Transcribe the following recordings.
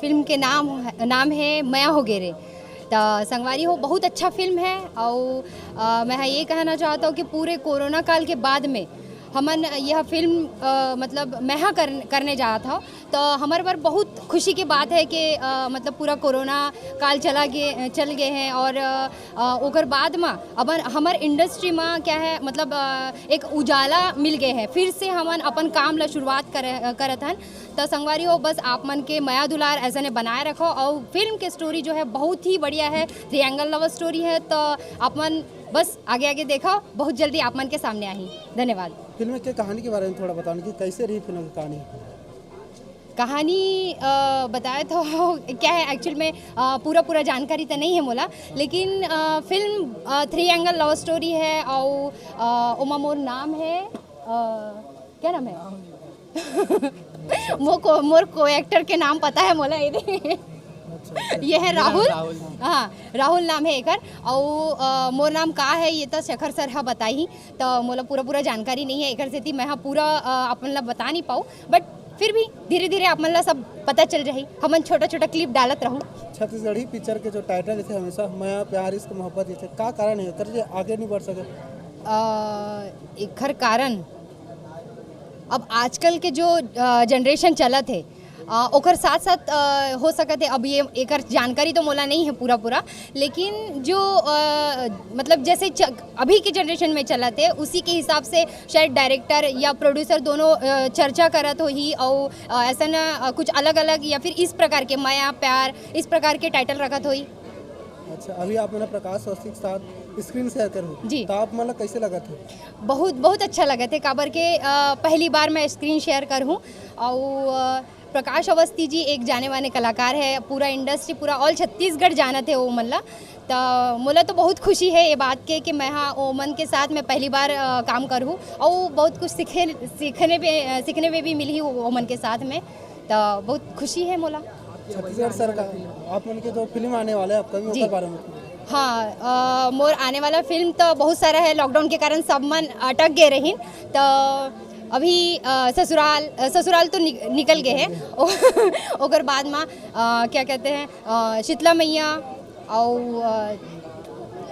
Film के नाम है मैं हो गेरे। तो संगवारी हो बहुत अच्छा फिल्म है और मैं ये कहना चाहता हूँ कि पूरे कोरोना काल के बाद में हमन यह फिल्म मतलब मैं करने जा था। तो हमारे पर बहुत खुशी की बात है कि मतलब पूरा कोरोना काल चल गए हैं और ओकर बाद में अब हमार इंडस्ट्री में क्या है मतलब एक उजाला मिल गए हैं, फिर से हमन अपन काम ला शुरुआत करत हन। तो संगवारी हो बस आप मन के माया दुलार ऐसा ने बनाए रखो और फिल्म के स्टोरी जो है बहुत ही बढ़िया है, ट्रायंगल लव स्टोरी है। तो आप मन बस आगे आगे देखो, बहुत जल्दी आप मन के सामने आई। धन्यवाद। फिल्म के कहानी के बारे में थोड़ा बताने की कैसे रही फिल्म की कहानी बताया तो क्या है एक्चुअल में पूरा जानकारी तो नहीं है मोला, लेकिन फिल्म ट्रायंगल लव स्टोरी है और उमा मोर नाम है क्या नाम है मोर को एक्टर के नाम पता है मोला ये है राहुल। हाँ राहुल नाम है एकर और मोर नाम का है ये तो शेखर सर हा बताई। तो मोला पूरा जानकारी नहीं है एकर से मैं पूरा अपन ला बता नहीं पाऊँ, बट फिर भी धीरे धीरे आप मन ला सब पता चल रही। हमन छोटा क्लिप डालत रहूँ। छत्तीसगढ़ी पिक्चर के जो टाइटल थे हमेशा माया प्यार इश्क मोहब्बत ये का कारण है कर आगे नहीं बढ़ सके? एकर कारण अब आजकल के जो जनरेशन चलत है ओकर साथ साथ हो सकते है। अब ये एकर जानकारी तो मोला नहीं है पूरा, लेकिन जो मतलब जैसे अभी के जनरेशन में चलते है उसी के हिसाब से शायद डायरेक्टर या प्रोड्यूसर दोनों चर्चा करत हो ही और ऐसा ना कुछ अलग या फिर इस प्रकार के माया प्यार इस प्रकार के टाइटल रखत हो ही। अच्छा, अभी आप मेरा प्रकाश वस्ती के साथ स्क्रीन शेयर करूँ जी, तो आप मतलब कैसे लगा थे? बहुत अच्छा लगा थे काबर के पहली बार मैं स्क्रीन शेयर करूँ और प्रकाश अवस्थी जी एक जाने माने कलाकार है, पूरा इंडस्ट्री पूरा ऑल छत्तीसगढ़ जाना थे ओमन। तो मोला तो बहुत खुशी है ये बात के कि मैं हाँ ओमन के साथ मैं पहली बार काम करूँ और बहुत कुछ सीखने में भी मिली ओमन के साथ में। तो बहुत खुशी है मोला। छत्तीसगढ़ सरकार आप मन के जो फिल्म आने वाले हैं आपका भी बारे में? हाँ मोर आने वाला फिल्म तो बहुत सारा है, लॉकडाउन के कारण सब मन अटक गए रही। तो अभी ससुराल तो निकल गए हैं ओकर बाद में क्या कहते हैं शीतला मैया और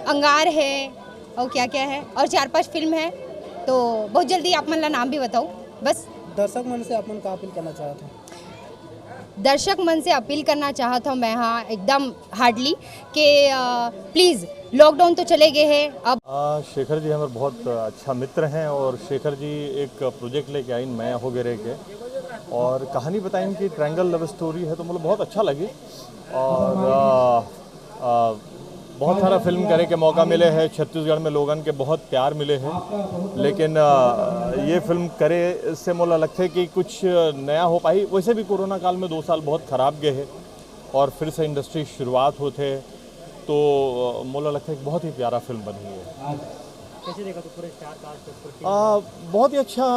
अंगार है और क्या है और 4-5 फिल्म है। तो बहुत जल्दी आप मन ला नाम भी बताओ। बस दर्शक मन से आप मन का अपील करना चाहते हैं? दर्शक मन से अपील करना चाहता हूँ मैं हाँ एकदम हार्डली कि प्लीज़ लॉकडाउन तो चले गए हैं अब। शेखर जी हमारे बहुत अच्छा मित्र हैं और शेखर जी एक प्रोजेक्ट लेके आई मैं हो गेरे के और कहानी बताई कि ट्रायंगल लव स्टोरी है तो मुझे बहुत अच्छा लगी और बहुत सारा फिल्म करे के मौका मिले हैं छत्तीसगढ़ में, लोगन के बहुत प्यार मिले हैं, लेकिन ये फिल्म करे से मुझे लगता है कि कुछ नया हो पाई। वैसे भी कोरोना काल में 2 साल बहुत ख़राब गए हैं और फिर से इंडस्ट्री शुरुआत होते तो मुझे लगता है कि बहुत ही प्यारा फिल्म बनी है। कैसे देखा तो पूरे स्टार कास्ट? बहुत ही अच्छा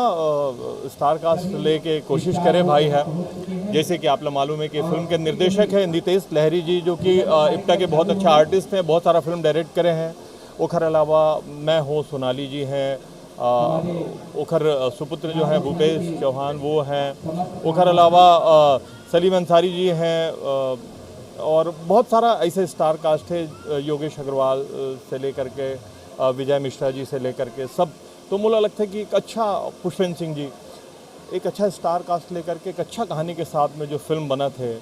स्टार कास्ट लेके कोशिश करे भाई है। जैसे कि आप लोग मालूम है कि फिल्म के निर्देशक है नितेश लहरी जी जो कि इप्टा के बहुत अच्छा आर्टिस्ट हैं, बहुत सारा फिल्म डायरेक्ट करे हैं। ओखर अलावा मैं हूँ सोनाली जी हैं, ओखर सुपुत्र जो हैं भूपेश चौहान वो हैं, ओखर अलावा सलीम अंसारी जी हैं और बहुत सारा ऐसे स्टार कास्ट है, योगेश अग्रवाल से लेकर के विजय मिश्रा जी से लेकर के सब। तो मुझे लगता है कि एक अच्छा पुष्पेंद्र सिंह जी एक अच्छा स्टार कास्ट लेकर के एक अच्छा कहानी के साथ में जो फिल्म बना थे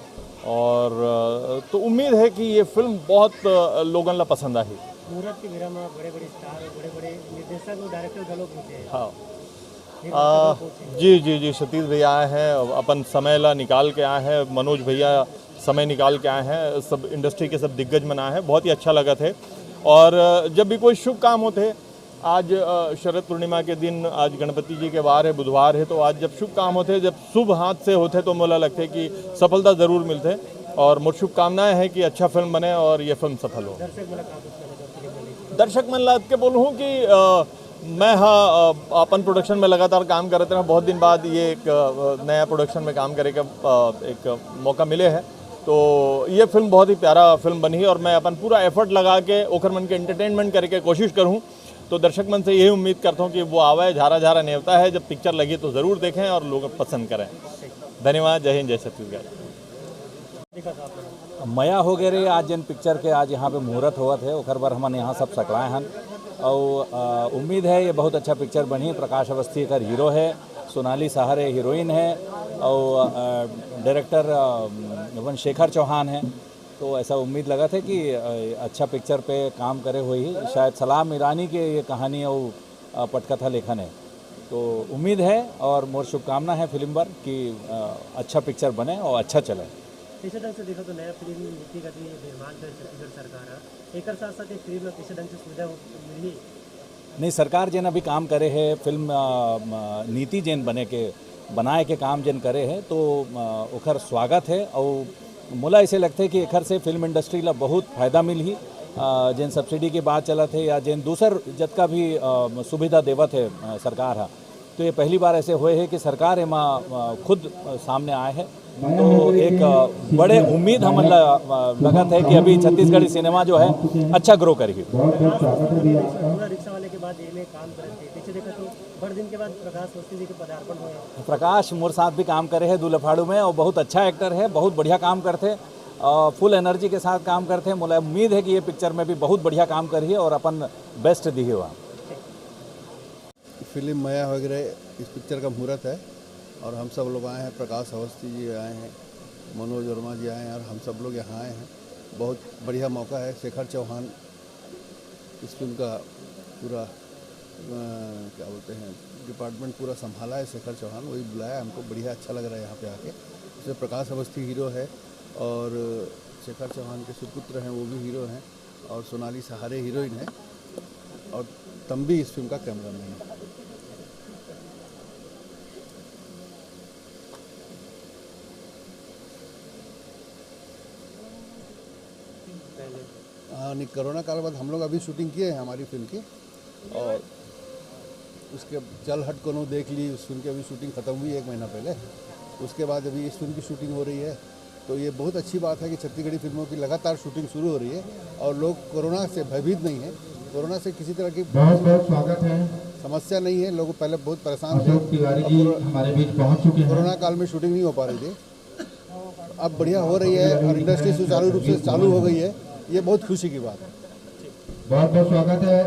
और तो उम्मीद है कि ये फिल्म बहुत लोगों ला पसंद आई। मुहूर्त की बेरा में बड़े स्टार बड़े निर्देशक और डायरेक्टर लोग होते हैं। हाँ जी सतीश भैया आए हैं, अपन समय ला निकाल के आए हैं, मनोज भैया समय निकाल के आए हैं, सब इंडस्ट्री के सब दिग्गज मन आए हैं, बहुत ही अच्छा लगा थे। और जब भी कोई शुभ काम होते, आज शरद पूर्णिमा के दिन, आज गणपति जी के वार है, बुधवार है, तो आज जब शुभ काम होते, जब शुभ हाथ से होते तो मुझे लगता है कि सफलता ज़रूर मिलते और मुझे शुभकामनाएं हैं कि अच्छा फिल्म बने और ये फिल्म सफल हो। दर्शक मन के बोलूँ कि मैं हाँ अपन प्रोडक्शन में लगातार काम करते हैं, बहुत दिन बाद ये एक नया प्रोडक्शन में काम करे का एक मौका मिले है। तो ये फिल्म बहुत ही प्यारा फिल्म बनी है और मैं अपन पूरा एफर्ट लगा के ओखर मन के एंटरटेनमेंट करके कोशिश करूँ। तो दर्शक मन से यही उम्मीद करता हूँ कि वो आवे, झारा नेवता है, जब पिक्चर लगी तो ज़रूर देखें और लोग पसंद करें। धन्यवाद। जय हिंद, जय छत्तीसगढ़। मया हो गए रे आज जन पिक्चर के आज यहाँ पे मुहूर्त हुआ थे ओकर बार हमन यहाँ सब सकलाए हन और उम्मीद है ये बहुत अच्छा पिक्चर बनी। प्रकाश अवस्थी का हीरो है, सोनाली सहारे हीरोइन है और डायरेक्टर वनशेखर चौहान है। तो ऐसा उम्मीद लगा था कि अच्छा पिक्चर पे काम करे हुए ही शायद सलाम ईरानी के ये कहानी और पटकथा लेखन है। तो उम्मीद है और मोर शुभकामना है फिल्म पर कि अच्छा पिक्चर बने और अच्छा चले। कैसे ढंग से देखो तो नया फिल्म नीति का निर्माण कर छत्तीसगढ़ सरकार है, एक साथ साथ फिल्म में कैसे ढंग से सुविधा मिली नहीं सरकार जन अभी काम करे है फिल्म नीति जैन बनाए के काम जन करे है तो ओखर स्वागत है। और मोला ऐसे लगता है कि एखर से फिल्म इंडस्ट्री ला बहुत फायदा मिली जैन सब्सिडी की बात चलत है या जैन दूसर जतका भी सुविधा देवत है सरकार है। तो ये पहली बार ऐसे हुए है कि सरकार एमा खुद सामने आए है। तो एक बड़े उम्मीद हम लगत है कि अभी छत्तीसगढ़ी सिनेमा जो है अच्छा ग्रो करेगी। रिक्शा वाले के बाद ये में काम करे थे, पीछे देखा तो बड़े दिन के बाद प्रकाश अवस्थी जी के पदार्पण हुए। प्रकाश मोर साथ भी काम करे है दूल्हा में और बहुत अच्छा एक्टर है, बहुत बढ़िया काम करते और फुल एनर्जी के साथ काम करते हैं। मुझे उम्मीद है कि ये पिक्चर में भी बहुत बढ़िया काम करिए और अपन बेस्ट दी हुआ। फिल्म मया वगैरह इस पिक्चर का मुहूर्त है और हम सब लोग आए हैं। प्रकाश अवस्थी जी आए हैं, मनोज वर्मा जी आए हैं और हम सब लोग यहाँ आए हैं। बहुत बढ़िया मौका है। शेखर चौहान इस फिल्म का पूरा क्या बोलते हैं डिपार्टमेंट पूरा संभाला है। शेखर चौहान वही बुलाया हमको, बढ़िया अच्छा लग रहा है यहाँ पे आके। इसमें प्रकाश अवस्थी हीरो है और शेखर चौहान के सुपुत्र हैं वो भी हीरो हैं और सोनाली सहारे हीरोइन है और तंबी इस फिल्म का कैमरामैन है। हाँ नहीं, कोरोना काल बाद हम लोग अभी शूटिंग किए हैं हमारी फिल्म की और उसके चल हट कोनो देख ली उस फिल्म की अभी शूटिंग ख़त्म हुई 1 महीना पहले। उसके बाद अभी इस फिल्म की शूटिंग हो रही है। तो ये बहुत अच्छी बात है कि छत्तीसगढ़ी फिल्मों की लगातार शूटिंग शुरू हो रही है और लोग कोरोना से भयभीत नहीं है। कोरोना से किसी तरह की बहुत स्वागत है। समस्या नहीं है। लोग पहले बहुत परेशान थे, तिवारी जी हमारे बीच पहुंच चुके हैं। कोरोना काल में शूटिंग नहीं हो पा रही थी, अब बढ़िया हो रही है और इंडस्ट्री सुचारू रूप से चालू हो गई है। ये बहुत खुशी की बात है। बहुत बहुत स्वागत है।